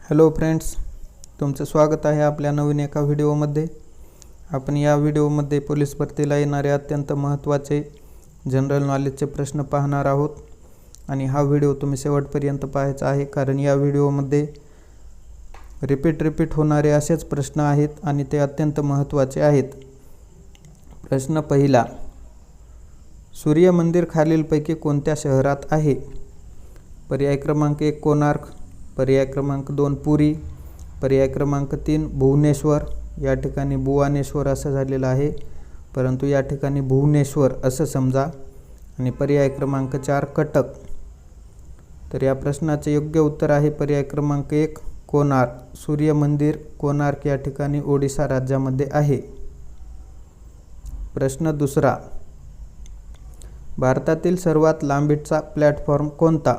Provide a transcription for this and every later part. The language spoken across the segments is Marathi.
हॅलो फ्रेंड्स, तुमचं स्वागत आहे आपल्या नवीन एका व्हिडिओमध्ये। आपण या व्हिडिओमध्ये पोलीस भरतीला येणारे अत्यंत महत्त्वाचे जनरल नॉलेजचे प्रश्न पाहणार आहोत आणि हा व्हिडिओ तुम्ही शेवटपर्यंत पाहायचा आहे, कारण या व्हिडिओमध्ये रिपीट होणारे असेच प्रश्न आहेत आणि ते अत्यंत महत्त्वाचे आहेत। प्रश्न पहिला, सूर्य मंदिर खालीलपैकी कोणत्या शहरात आहे? पर्याय क्रमांक 1 कोणार्क, पर्याय क्रमांक 2 पुरी, पर्याय क्रमांक 3 भुवनेश्वर। या ठिकाणी भुवनेश्वर असं झालेलं आहे, परंतु या ठिकाणी भुवनेश्वर असं समजा। आणि पर्याय क्रमांक 4 कटक। तर या प्रश्नाचे योग्य उत्तर आहे पर्याय क्रमांक 1 कोणार्क। सूर्य मंदिर कोणार्क या ठिकाणी ओडिशा राज्यामध्ये आहे। प्रश्न दुसरा, भारतातील सर्वात लांबीचा प्लॅटफॉर्म कोणता?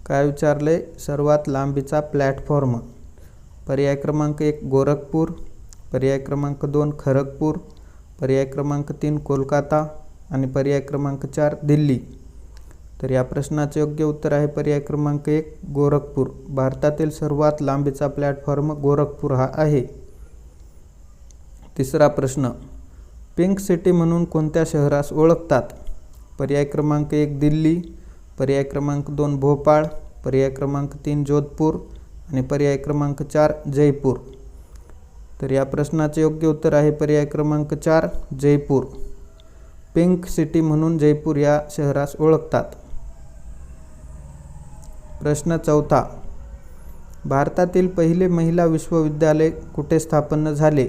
काय विचारले? सर्वात लांबीचा प्लॅटफॉर्म। पर्याय क्रमांक 1 गोरखपूर, पर्याय क्रमांक 2 खरगपूर, पर्याय क्रमांक 3 कोलकाता आणि पर्याय क्रमांक 4 दिल्ली। तर या प्रश्नाचे योग्य उत्तर आहे पर्याय क्रमांक 1 गोरखपूर। भारतातील सर्वात लांबीचा प्लॅटफॉर्म गोरखपूर हा आहे। तिसरा प्रश्न, पिंक सिटी म्हणून कोणत्या शहरास ओळखतात? पर्याय क्रमांक 1 दिल्ली, पर्याय क्रमांक 2 भोपाळ, पर्याय क्रमांक 3 जोधपूर आणि पर्याय क्रमांक 4 जयपूर। तर या प्रश्नाचे योग्य उत्तर आहे पर्याय क्रमांक 4 जयपूर। पिंक सिटी म्हणून जयपूर या शहरास ओळखतात। प्रश्न चौथा, भारतातील पहिले महिला विश्वविद्यालय कुठे स्थापन झाले?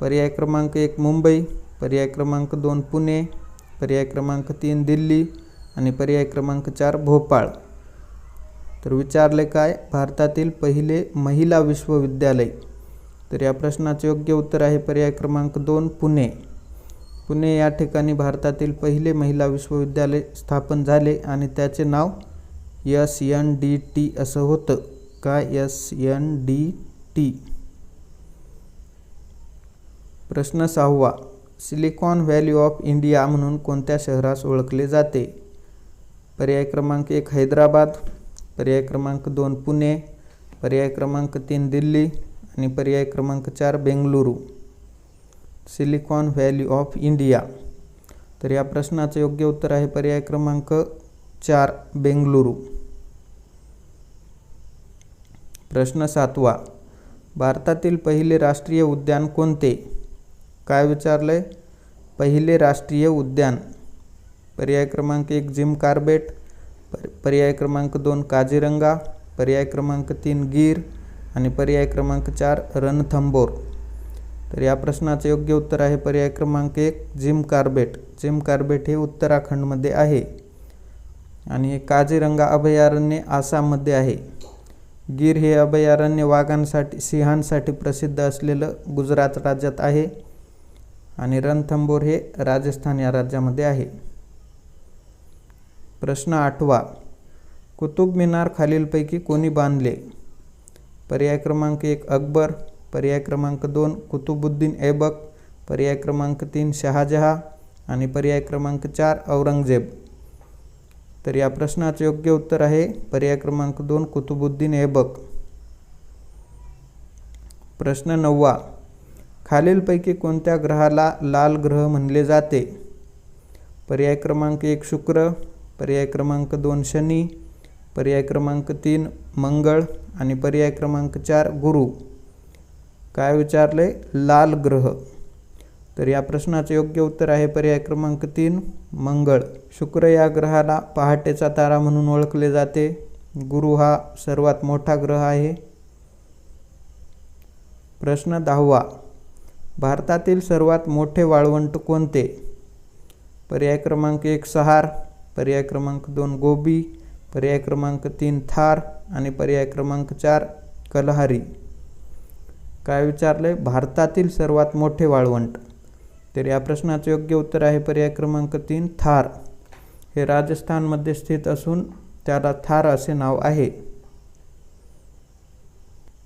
पर्याय क्रमांक 1 मुंबई, पर्याय क्रमांक 2 पुणे, पर्याय क्रमांक 3 दिल्ली आणि पर्याय क्रमांक 4 भोपाळ। तर विचारले काय? भारतातील पहिले महिला विश्वविद्यालय। तर या प्रश्नाचे योग्य उत्तर आहे पर्याय क्रमांक 2 पुणे। पुणे या ठिकाणी भारतातील पहिले महिला विश्वविद्यालय स्थापन झाले आणि त्याचे नाव SNDT असं होतं। काय? SNDT। प्रश्न 6, सिलिकॉन व्हॅली ऑफ इंडिया म्हणून कोणत्या शहरास ओळखले जाते? पर्याय क्रमांक 1 हैदराबाद, पर्याय क्रमांक 2 पुणे, पर्याय क्रमांक 3 दिल्ली आणि पर्याय क्रमांक 4 Bengaluru. Silicon valley of India. तर या प्रश्नाचे योग्य उत्तर आहे पर्याय क्रमांक 4 बेंगलुरू। प्रश्न 7, भारतातील पहिले राष्ट्रीय उद्यान कोणते? काय विचारले? पहिले राष्ट्रीय उद्यान। पर्याय क्रमांक 1 जिम कार्बेट, पर्याय क्रमांक 2 काझीरंगा, पर्याय क्रमांक 3 गीर आणि पर्याय क्रमांक 4 रणथंबोर। तर या प्रश्नाचे योग्य उत्तर आहे पर्याय क्रमांक 1 जिम कार्बेट। जिम कार्बेट हे उत्तराखंडमध्ये आहे आणि हे काझीरंगा अभयारण्य आसाममध्ये आहे। गीर हे अभयारण्य वाघांसाठी सिंहांसाठी प्रसिद्ध असलेलं गुजरात राज्यात आहे आणि रणथंबोर हे राजस्थान या राज्यामध्ये आहे। प्रश्न 8, कुतुब मिनार खालीलपैकी कोणी बांधले? पर्याय क्रमांक 1 अकबर, पर्याय क्रमांक 2 कुतुबुद्दीन ऐबक, पर्याय क्रमांक 3 शहाजहा आणि पर्याय क्रमांक 4 औरंगजेब। तर या प्रश्नाचे योग्य उत्तर आहे पर्याय क्रमांक 2 कुतुबुद्दीन ऐबक। प्रश्न 9, खालीलपैकी कोणत्या ग्रहाला लाल ग्रह म्हणले जाते? पर्याय क्रमांक 1 शुक्र, पर्याय क्रमांक 2 शनी, पर्याय क्रमांक 3 मंगळ आणि पर्याय क्रमांक 4 गुरु। काय विचारले? लाल ग्रह। तर या प्रश्नाचे योग्य उत्तर आहे पर्याय क्रमांक 3 मंगळ। शुक्र या ग्रहाला पहाटेचा तारा म्हणून ओळखले जाते। गुरु हा सर्वात मोठा ग्रह आहे। प्रश्न 10, भारतातील सर्वात मोठे वाळवंट कोणते? पर्याय क्रमांक 1 सहार, पर्याय क्रमांक 2 गोबी, पर्याय क्रमांक 3 थार आणि पर्याय क्रमांक 4 कलहारी। काय विचारले? भारतातील सर्वात मोठे वाळवंट। तर या प्रश्नाचे योग्य उत्तर आहे पर्याय क्रमांक 3 थार। हे राजस्थानमध्ये स्थित असून त्याला थार असे नाव आहे।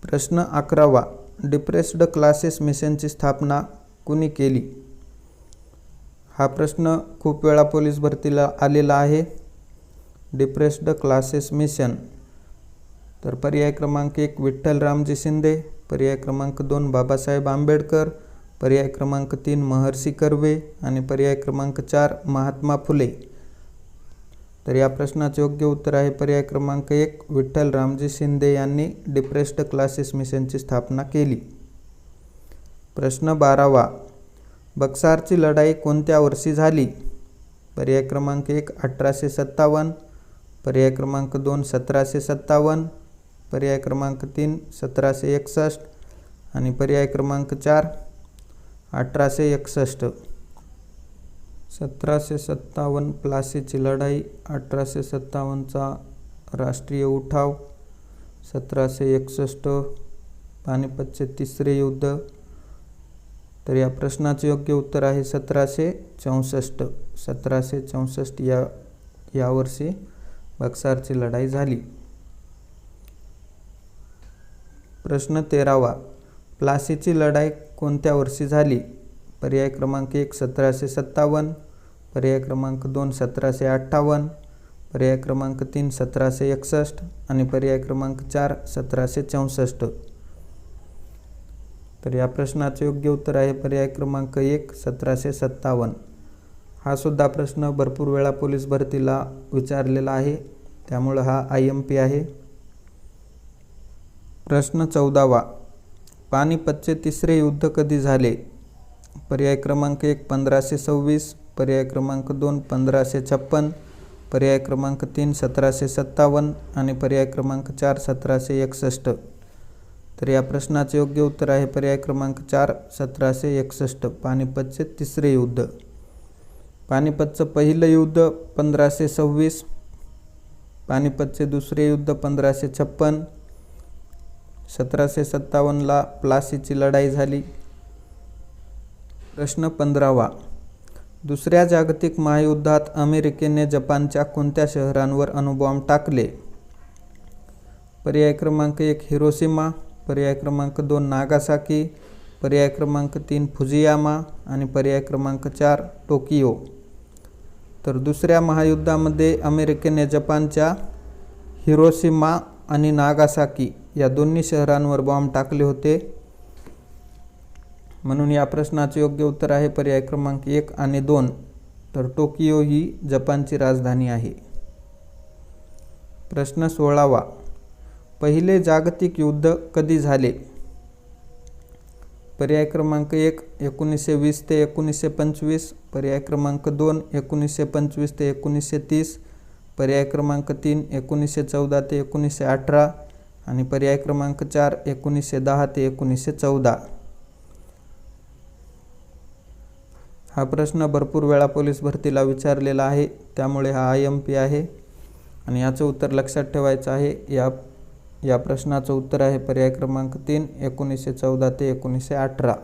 प्रश्न 11, डिप्रेस्ड क्लासेस मिशनची स्थापना कुणी केली? हा प्रश्न खूप वेळा पोलीस भरतीला आलेला आहे। डिप्रेस्ड क्लासेस मिशन तर पर्याय क्रमांक 1 विठ्ठल रामजी शिंदे, पर्याय क्रमांक 2 बाबासाहेब आंबेडकर, पर्याय क्रमांक 3 महर्षी कर्वे आणि पर्याय क्रमांक 4 महात्मा फुले. तर या प्रश्नाचे योग्य उत्तर आहे पर्याय क्रमांक 1 विठ्ठल रामजी शिंदे यांनी डिप्रेस्ड क्लासेस मिशनची स्थापना केली. प्रश्न 12वा, बक्सारची लढाई कोणत्या वर्षी झाली? पर्याय क्रमांक 1 1857, पर्याय क्रमांक 2 1757, पर्याय क्रमांक 3 1761 आणि पर्याय क्रमांक 4 1861. 1757 प्लासीची लढाई, 1857चा राष्ट्रीय उठाव, 1761 पानिपतचे तिसरे युद्ध. तर या प्रश्नाचे योग्य उत्तर आहे 1764. 1764 यावर्षी बक्सारची लढाई झाली. प्रश्न 13वा, प्लासीची लढाई कोणत्या वर्षी झाली? पर्याय क्रमांक 1 1757, पर्याय क्रमांक 2 1758, पर्याय क्रमांक 3 1761 आणि पर्याय क्रमांक 4 1764. तर या प्रश्नाचे योग्य उत्तर आहे पर्याय क्रमांक 1 1757. हा सुद्धा प्रश्न भरपूर वेळा पोलीस भरतीला विचारलेला आहे, त्यामुळे हा IMP आहे. प्रश्न 14वा, पानिपतचे तिसरे युद्ध कधी झाले? पर्याय क्रमांक 1 1526, पर्याय क्रमांक 2 1556, पर्याय क्रमांक 3 1757 आणि पर्याय क्रमांक 4 1761. तर या प्रश्नाचे योग्य उत्तर आहे पर्याय क्रमांक 4 1761. पानिपतचे तिसरे युद्ध. पानिपतचं पहिलं युद्ध 1526, पानिपतचे दुसरे युद्ध 1556, 1757ला प्लासीची लढाई झाली. प्रश्न 15वा, दुसऱ्या जागतिक महायुद्धात अमेरिकेने जपानच्या कोणत्या शहरांवर अणुबॉम्ब टाकले? पर्याय क्रमांक 1 हिरोशिमा, पर्याय क्रमांक 2 नागासाकी, पर्याय क्रमांक 3 फुजियामा आणि पर्याय क्रमांक 4 टोकियो. तर दुसऱ्या महायुद्धामध्ये अमेरिकेने जपानच्या हिरोशिमा आणि नागासाकी या दोन्ही शहरांवर बॉम्ब टाकले होते. म्हणून या प्रश्नाचे योग्य उत्तर आहे पर्याय क्रमांक 1 आणि 2. तर टोकियो ही जपानची राजधानी आहे. प्रश्न 16वा, पहिले जागतिक युद्ध कधी झाले? पर्याय क्रमांक 1 1920 ते 1925, पर्याय क्रमांक 2 1925 ते 1930, पर्याय क्रमांक 3 1914 ते 1918 आणि पर्याय क्रमांक 4 1910 ते 1914. हा प्रश्न भरपूर वेळा पोलीस भरतीला विचारलेला आहे, त्यामुळे हा IMP आहे आणि याचं उत्तर लक्षात ठेवायचं आहे. या प्रश्नाचं उत्तर आहे पर्याय क्रमांक 3 1914 ते 1918.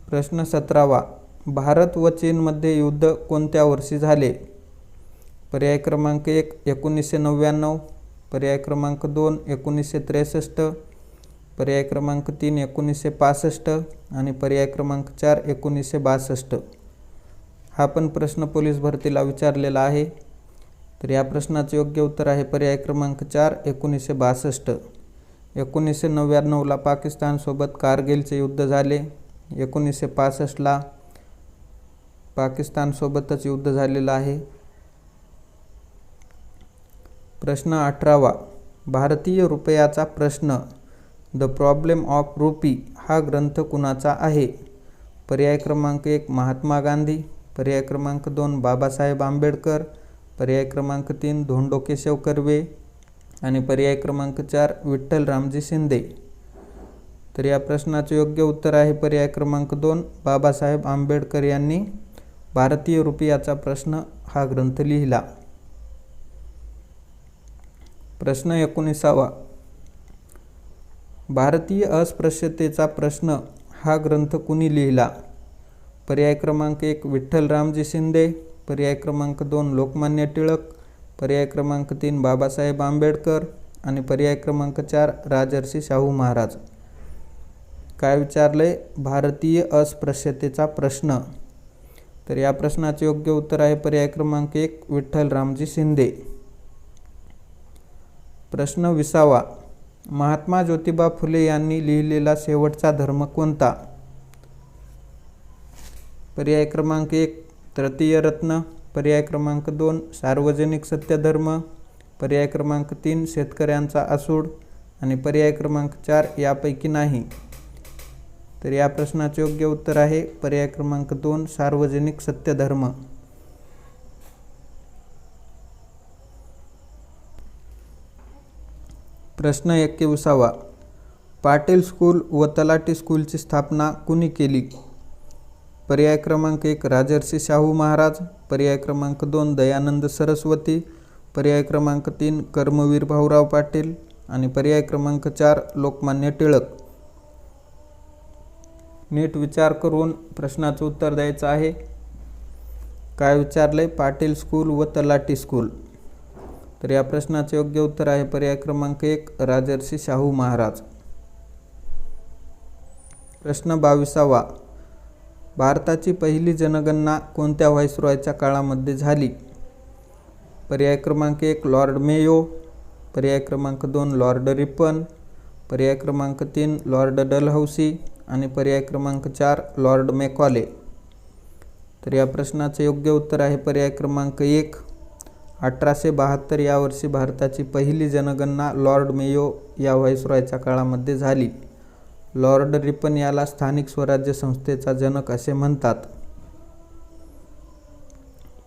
प्रश्न 17वा, भारत व चीनमध्ये युद्ध कोणत्या वर्षी झाले? पर्याय क्रमांक 1 1999, पर्याय क्रमांक 2 1963, पर्याय क्रमांक 3 1965 आणि पर्याय क्रमांक 4 1962. हा पण प्रश्न पोलीस भरतीला विचारलेला आहे. तर या प्रश्नाचे योग्य उत्तर आहे पर्याय क्रमांक 4 1962. 1999ला पाकिस्तानसोबत कारगिलचे युद्ध झाले. 1965ला पाकिस्तानसोबतच युद्ध झालेलं आहे. प्रश्न 18वा, भारतीय रुपयाचा प्रश्न द प्रॉब्लेम ऑफ रुपी हा ग्रंथ कुणाचा आहे? पर्याय क्रमांक 1 महात्मा गांधी, पर्याय क्रमांक 2 बाबासाहेब आंबेडकर, पर्याय क्रमांक 3 धोंडो केशव कर्वे आणि पर्याय क्रमांक 4 विठ्ठल रामजी शिंदे. तर या प्रश्नाचे योग्य उत्तर आहे पर्याय क्रमांक 2 बाबासाहेब आंबेडकर यांनी भारतीय रुपयाचा प्रश्न हा ग्रंथ लिहिला. प्रश्न 19वा, भारतीय अस्पृश्यतेचा प्रश्न हा ग्रंथ कुणी लिहिला? पर्याय क्रमांक 1 विठ्ठल रामजी शिंदे, पर्याय क्रमांक 2 लोकमान्य टिळक, पर्याय क्रमांक 3 बाबासाहेब आंबेडकर आणि पर्याय क्रमांक 4 राजर्षी शाहू महाराज. काय विचारलंय? भारतीय अस्पृश्यतेचा प्रश्न. तर या प्रश्नाचे योग्य उत्तर आहे पर्याय क्रमांक 1 विठ्ठल रामजी शिंदे. प्रश्न 20वा, महात्मा ज्योतिबा फुले यांनी लिहिलेला शेवटचा धर्म कोणता? पर्याय क्रमांक 1 तृतीय रत्न, पर्याय क्रमांक 2 सार्वजनिक सत्यधर्म, पर्याय क्रमांक 3 शेतकऱ्यांचा आसूड आणि पर्याय क्रमांक 4 यापैकी नाही. तर या प्रश्नाचे योग्य उत्तर आहे पर्याय क्रमांक 2 सार्वजनिक सत्यधर्म. प्रश्न 21वा, पाटील स्कूल व तलाठी स्कूलची स्थापना कुणी केली? पर्याय क्रमांक 1 राजर्षी शाहू महाराज, पर्याय क्रमांक 2 दयानंद सरस्वती, पर्याय क्रमांक 3 कर्मवीर भाऊराव पाटील आणि पर्याय क्रमांक 4 लोकमान्य टिळक. नीट विचार करून प्रश्नाचं उत्तर द्यायचं आहे. काय विचारलंय? पाटील स्कूल व तलाठी स्कूल. तर या प्रश्नाचे योग्य उत्तर आहे पर्याय क्रमांक 1 राजर्षी शाहू महाराज. प्रश्न 22वा, भारताची पहिली जनगणना कोणत्या व्हाईसरॉयच्या काळामध्ये झाली? पर्याय क्रमांक 1 लॉर्ड मेयो, पर्याय क्रमांक 2 लॉर्ड रिपन, पर्याय क्रमांक 3 लॉर्ड डलहौसी आणि पर्याय क्रमांक 4 लॉर्ड मेकॉले. तर या प्रश्नाचे योग्य उत्तर आहे पर्याय क्रमांक 1 1872 या वर्षी भारताची पहिली जनगणना लॉर्ड मेयो या व्हाईसरॉयच्या काळामध्ये झाली. लॉर्ड रिपन याला स्थानिक स्वराज्य संस्थेचा जनक असे म्हणतात.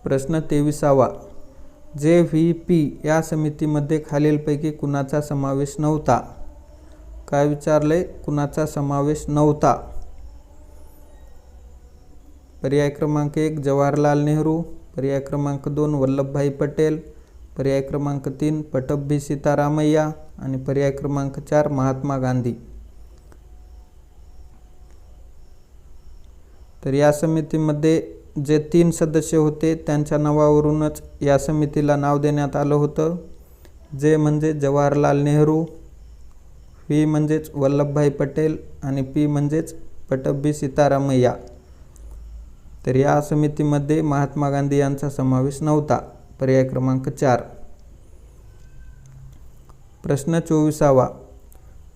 प्रश्न 23वा, JVP या समितीमध्ये खालीलपैकी कुणाचा समावेश नव्हता? काय विचारलंय? कुणाचा समावेश नव्हता? पर्याय क्रमांक 1 जवाहरलाल नेहरू, पर्याय क्रमांक 2 वल्लभभाई पटेल, पर्याय क्रमांक 3 पट्टभी सीतारामय्या आणि पर्याय क्रमांक 4 महात्मा गांधी. तर या समितीमध्ये जे 3 सदस्य होते त्यांच्या नावावरूनच या समितीला नाव देण्यात आलं होतं. जे म्हणजे जवाहरलाल नेहरू, व्ही म्हणजेच वल्लभभाई पटेल आणि पी म्हणजेच पट्टभी सीतारामय्या. तर या समितीमध्ये महात्मा गांधी यांचा समावेश नव्हता. पर्याय क्रमांक 4. प्रश्न 24वा,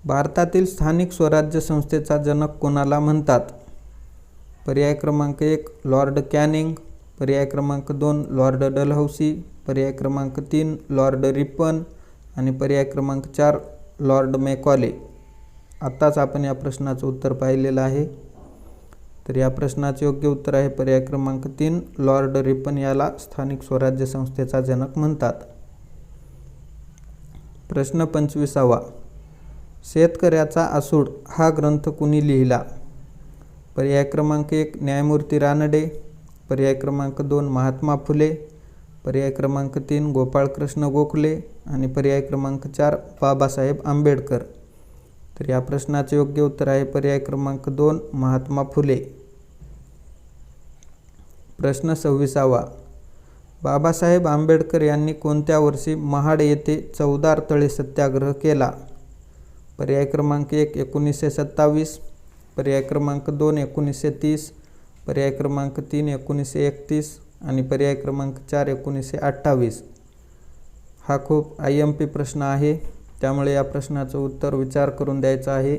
भारतातील स्थानिक स्वराज्य संस्थेचा जनक कोणाला म्हणतात? पर्याय क्रमांक 1 लॉर्ड कॅनिंग, पर्याय क्रमांक 2 लॉर्ड डलहौसी, पर्याय क्रमांक 3 लॉर्ड रिपन आणि पर्याय क्रमांक 4 लॉर्ड मेकॉले. आत्ताच आपण या प्रश्नाचं उत्तर पाहिलेलं आहे. तर या प्रश्नाचे योग्य उत्तर आहे पर्याय क्रमांक 3 लॉर्ड रिपन याला स्थानिक स्वराज्य संस्थेचा जनक म्हणतात. प्रश्न 25वा, शेतकऱ्याचा आसूड हा ग्रंथ कुणी लिहिला? पर्याय क्रमांक 1 न्यायमूर्ती रानडे, पर्याय क्रमांक 2 महात्मा फुले, पर्याय क्रमांक 3 गोपाळकृष्ण गोखले आणि पर्याय क्रमांक 4 बाबासाहेब आंबेडकर. तर या प्रश्नाचे योग्य उत्तर आहे पर्याय क्रमांक 2 महात्मा फुले. प्रश्न 26वा, बाबासाहेब आंबेडकर यांनी कोणत्या वर्षी महाड येथे चवदार तळे सत्याग्रह केला? पर्याय क्रमांक 1 1927, पर्याय क्रमांक 2 1930, पर्याय क्रमांक 3 1931 आणि पर्याय क्रमांक 4 1928. हा खूप IMP प्रश्न आहे, त्यामुळे या प्रश्नाचं उत्तर विचार करून द्यायचं आहे.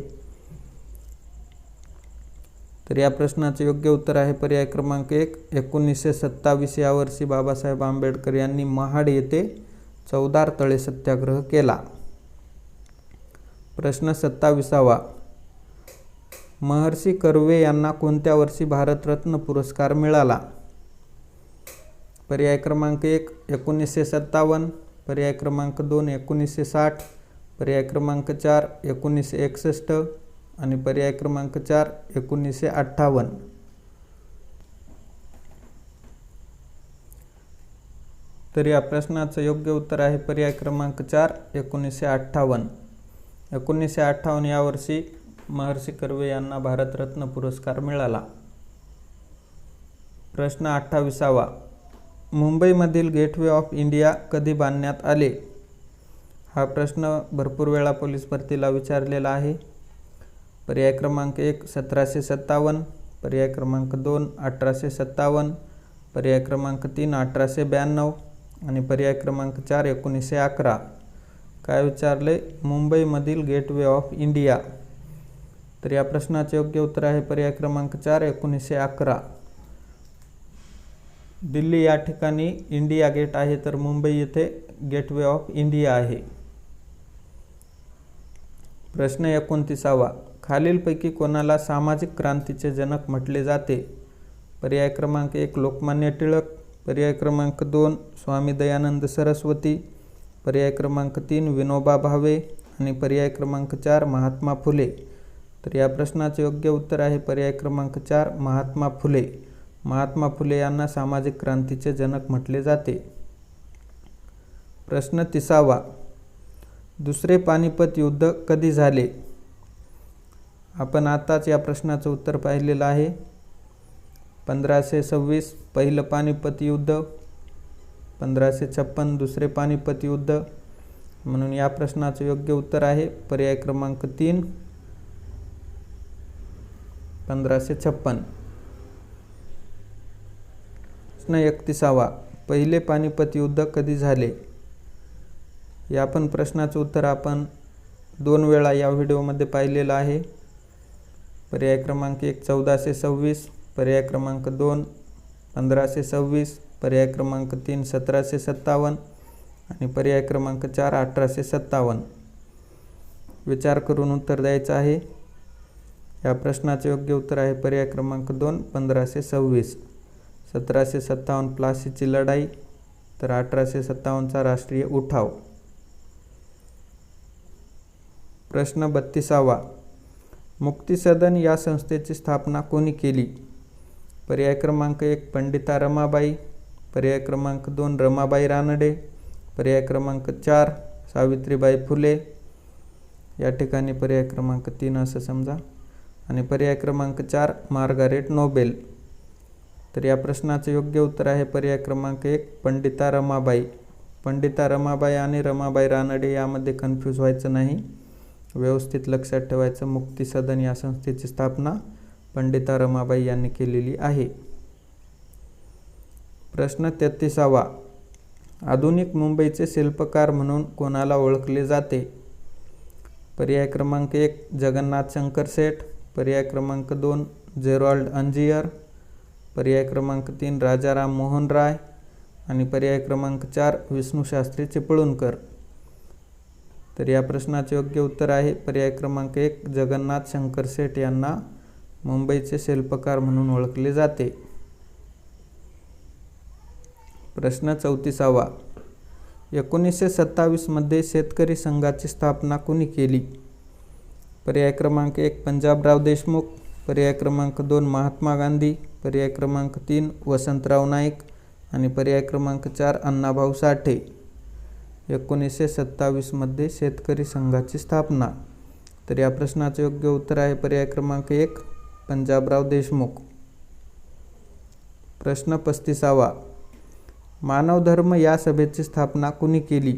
तर या प्रश्नाचे योग्य उत्तर आहे पर्याय क्रमांक 1 1927 या वर्षी बाबासाहेब आंबेडकर यांनी महाड येथे चवदार तळे सत्याग्रह केला. प्रश्न 27वा, महर्षी कर्वे यांना कोणत्या वर्षी भारतरत्न पुरस्कार मिळाला? पर्याय क्रमांक 1 1957, पर्याय क्रमांक 2 1960, पर्याय क्रमांक 4 1961 आणि पर्याय क्रमांक 4 1958. तर या प्रश्नाचं योग्य उत्तर आहे पर्याय क्रमांक 4 1958. 1958 या वर्षी महर्षी कर्वे यांना भारतरत्न पुरस्कार मिळाला. प्रश्न 28वा, मुंबईमधील गेटवे ऑफ इंडिया कधी बांधण्यात आले? हा प्रश्न भरपूर वेळा पोलीस भरतीला विचारलेला आहे. पर्याय क्रमांक 1 1757, पर्याय क्रमांक 2 1857, पर्याय क्रमांक 3 1892 आणि पर्याय क्रमांक 4 1911. काय विचारले? मुंबईमधील गेटवे ऑफ इंडिया. तर या प्रश्नाचे योग्य उत्तर आहे पर्याय क्रमांक 4, 1911. दिल्ली या ठिकाणी इंडिया गेट आहे, तर मुंबई येथे गेटवे ऑफ इंडिया आहे. प्रश्न 29वा. खालीलपैकी कोणाला सामाजिक क्रांतीचे जनक म्हटले जाते? पर्याय क्रमांक 1 लोकमान्य टिळक, पर्याय क्रमांक 2 स्वामी दयानंद सरस्वती, पर्याय क्रमांक 3 विनोबा भावे आणि पर्याय क्रमांक 4 महात्मा फुले. तर या प्रश्नाचे योग्य उत्तर आहे पर्याय क्रमांक 4 महात्मा फुले. महात्मा फुले यांना सामाजिक क्रांतीचे जनक म्हटले जाते. प्रश्न 30वा. दुसरे पानिपत युद्ध कधी झाले? आपण आताच या प्रश्नाचं उत्तर पाहिलेलं आहे. 1526 पहिलं पानिपत युद्ध, 1556 दुसरे पानिपत युद्ध. म्हणून या प्रश्नाचं योग्य उत्तर आहे पर्याय क्रमांक 3 1556. प्रश्न 31वा. पहिले पानिपत युद्ध कधी झाले? या पण प्रश्नाचं उत्तर आपण 2 वेळा या व्हिडिओमध्ये पाहिलेलं आहे. पर्याय क्रमांक 1 1426, पर्याय क्रमांक 2 1526, पर्याय क्रमांक 3 1757 आणि पर्याय क्रमांक 4 1857. विचार करून उत्तर द्यायचं आहे. या प्रश्नाचे योग्य उत्तर आहे पर्याय क्रमांक 2 1526. 1757 प्लासीची लढाई, तर 1857चा राष्ट्रीय उठाव. प्रश्न 32वा. मुक्तिसदन या संस्थेची स्थापना कोणी केली? पर्याय क्रमांक 1 पंडिता रमाबाई, पर्याय क्रमांक 2 रमाबाई रानडे, पर्याय क्रमांक 4 सावित्रीबाई फुले, या ठिकाणी पर्याय क्रमांक 3 असं समजा, आणि पर्याय क्रमांक 4 मार्गारेट नोबेल. तर या प्रश्नाचे योग्य उत्तर आहे पर्याय क्रमांक 1 पंडिता रमाबाई. पंडिता रमाबाई आणि रमाबाई रानडे यामध्ये कन्फ्यूज व्हायचं नाही, व्यवस्थित लक्षात ठेवायचं. मुक्तिसदन या संस्थेची स्थापना पंडिता रमाबाई यांनी केलेली आहे. प्रश्न 33वा. आधुनिक मुंबईचे शिल्पकार म्हणून कोणाला ओळखले जाते? पर्याय क्रमांक 1 जगन्नाथ शंकर शेठ, पर्याय क्रमांक 2 जेरॉल्ड अंजियर, पर्याय क्रमांक 3 राजाराम मोहन राय आणि पर्याय क्रमांक 4 विष्णुशास्त्री चिपळूणकर. तर या प्रश्नाचे योग्य उत्तर आहे पर्याय क्रमांक 1 जगन्नाथ शंकर शेठ यांना मुंबईचे शिल्पकार म्हणून ओळखले जाते. प्रश्न 34वा. 1927 मध्ये शेतकरी संघाची स्थापना कुणी केली? पर्याय क्रमांक 1 पंजाबराव देशमुख, पर्याय क्रमांक 2 महात्मा गांधी, पर्याय क्रमांक 3 वसंतराव नाईक आणि पर्याय क्रमांक 4 अण्णाभाऊ साठे. 1927 मध्ये शेतकरी संघाची स्थापना. तर या प्रश्नाचे योग्य उत्तर आहे पर्याय क्रमांक 1 पंजाबराव देशमुख. प्रश्न 35वा. मानवधर्म या सभेची स्थापना कुणी केली?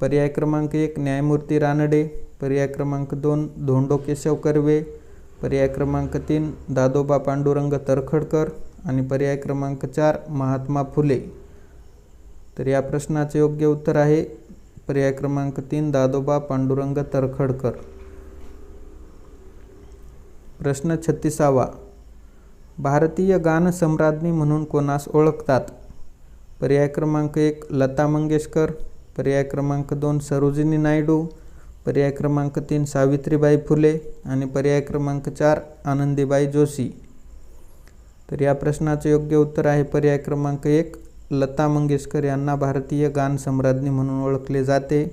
पर्याय क्रमांक 1 न्यायमूर्ती रानडे, पर्याय क्रमांक 2 धोंडो केशव कर्वे, पर्याय क्रमांक 3 दादोबा पांडुरंग तरखडकर आणि पर्याय क्रमांक 4 महात्मा फुले. तर या प्रश्नाचे योग्य उत्तर आहे पर्याय क्रमांक 3 दादोबा पांडुरंग तरखडकर. प्रश्न 36वा. भारतीय गानसम्राज्ञी म्हणून कोणास ओळखतात? पर्याय क्रमांक 1 लता मंगेशकर, पर्याय क्रमांक 2 सरोजिनी नायडू, पर्याय क्रमांक 3 सावित्रीबाई फुले आणि पर्याय क्रमांक 4 आनंदीबाई जोशी. तर या प्रश्नाचे योग्य उत्तर आहे पर्याय क्रमांक 1 लता मंगेशकर यांना भारतीय गानसम्राज्ञी म्हणून ओळखले जाते.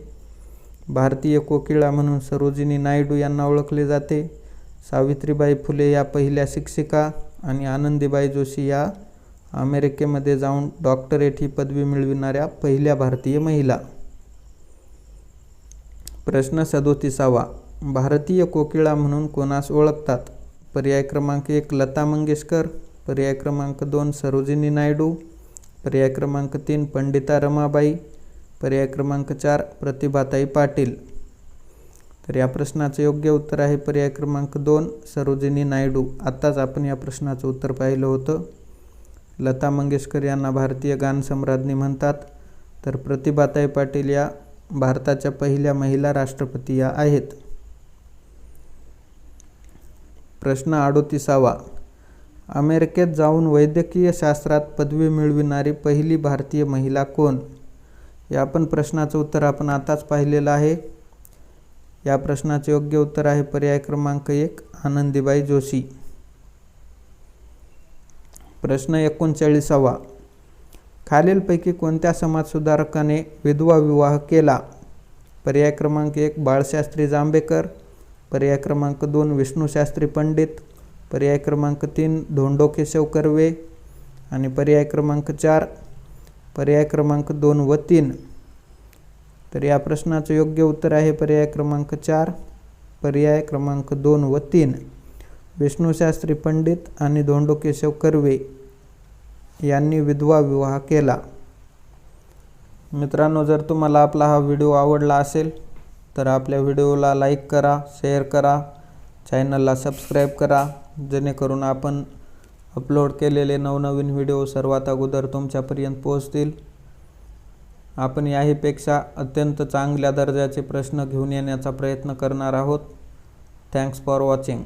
भारतीय कोकिळा म्हणून सरोजिनी नायडू यांना ओळखले जाते. सावित्रीबाई फुले या पहिल्या शिक्षिका आणि आनंदीबाई जोशी या अमेरिकेमध्ये जाऊन डॉक्टरेट ही पदवी मिळविणाऱ्या पहिल्या भारतीय महिला. प्रश्न 37वा. भारतीय कोकिळा म्हणून कोणास ओळखतात? पर्याय क्रमांक 1 लता मंगेशकर, पर्याय क्रमांक 2 सरोजिनी नायडू, पर्याय क्रमांक 3 पंडिता रमाबाई, पर्याय क्रमांक 4 प्रतिभाताई पाटील. तर या प्रश्नाचे योग्य उत्तर आहे पर्याय क्रमांक 2 सरोजिनी नायडू. आत्ताच आपण या प्रश्नाचं उत्तर पाहिलं होतं. लता मंगेशकर यांना भारतीय गानसम्राज्ञी म्हणतात, तर प्रतिभाताई पाटील या भारताच्या पहिल्या महिला राष्ट्रपती या आहेत. प्रश्न 38वा. अमेरिकेत जाऊन वैद्यकीय शास्त्रात पदवी मिळविणारी पहिली भारतीय महिला कोण? या पण प्रश्नाचं उत्तर आपण आताच पाहिलेलं आहे. या प्रश्नाचे योग्य उत्तर आहे पर्याय क्रमांक 1 आनंदीबाई जोशी. प्रश्न 39वा. खालीलपैकी कोणत्या समाजसुधारकाने विधवा विवाह केला? पर्याय क्रमांक 1 बाळशास्त्री जांभेकर, पर्याय क्रमांक 2 विष्णुशास्त्री पंडित, पर्याय क्रमांक 3 धोंडो केशव कर्वे आणि पर्याय क्रमांक 4 पर्याय क्रमांक 2 व 3. तर या प्रश्नाचं योग्य उत्तर आहे पर्याय क्रमांक 4 पर्याय क्रमांक 2 व 3. विष्णुशास्त्री पंडित आणि धोंडो केशव कर्वे यांनी विधवा विवाह केला. मित्रांनो, जर तुम्हाला आपला हा व्हिडिओ आवडला असेल तर आपल्या व्हिडिओला लाईक करा, शेअर करा, चॅनलला सबस्क्राईब करा, जेणेकरून आपण अपलोड केलेले नवनवीन व्हिडिओ सर्वात अगोदर तुमच्यापर्यंत पोहोचतील. आपण याहीपेक्षा अत्यंत चांगल्या दर्जाचे प्रश्न घेऊन येण्याचा प्रयत्न करणार आहोत. Thanks for watching.